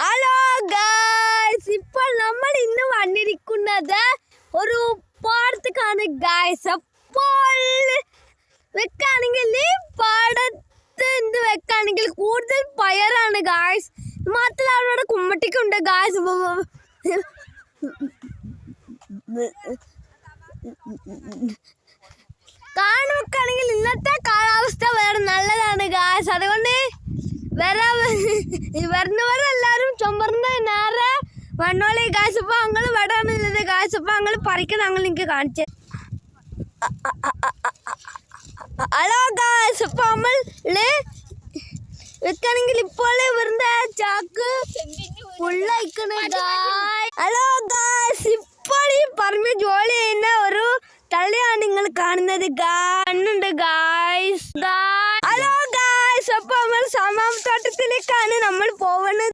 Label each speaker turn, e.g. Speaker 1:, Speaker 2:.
Speaker 1: Hello guys, ഇപ്പോൾ നമ്മൾ ഇന്ന് വന്നിരിക്കുന്നത് ഒരു പാടത്തേക്കാണ് ഗായ്സ്. അപ്പോൾ വെക്കാണെങ്കിൽ ഈ പാടത്ത് എന്ത് വെക്കാണെങ്കിൽ കൂടുതൽ പയറാണ് ഗായ്സ്. മാത്രമല്ല അവിടെ കുമ്മട്ടിക്കുണ്ട് ഗായ്സ്. കാണാൻ വെക്കാണെങ്കിൽ ഇന്നത്തെ കാലാവസ്ഥ വേറെ നല്ലതാണ് ഗായ്സ്. അതുകൊണ്ട് വരുന്നവരെല്ലാരും ചുമർന്ന് നേരെ വന്നോളി ഗായ്സ്. അപ്പോൾ അങ്ങൾ വടാനുള്ളത് ഗായ്സ്. അപ്പോൾ അങ്ങൾ പറിക്കണം, അങ്ങൾ എനിക്ക് കാണിച്ച്. ഹലോ ഗായ്സ്, അപ്പോൾ നമ്മൾ വെക്കാണെങ്കിൽ ഇപ്പോൾ ഇവരുടെ ചാക്ക് ഫുള്ളയക്കണേ ഗായ്സ്. ഹലോ ഗായ്സ്, ഇപ്പോൾ ഈ പറമ്പ് ജോലി ചെയ്യുന്ന ഒരു തള്ളിയാണ് നിങ്ങൾ കാണുന്നത് കാണുന്നുണ്ട് ഗായ്സ്. ഹലോ ഗായ്സ്, അപ്പോൾ നമ്മൾ സമാം തോട്ടത്തിലേക്കാണ് നമ്മൾ പോകുന്നത്.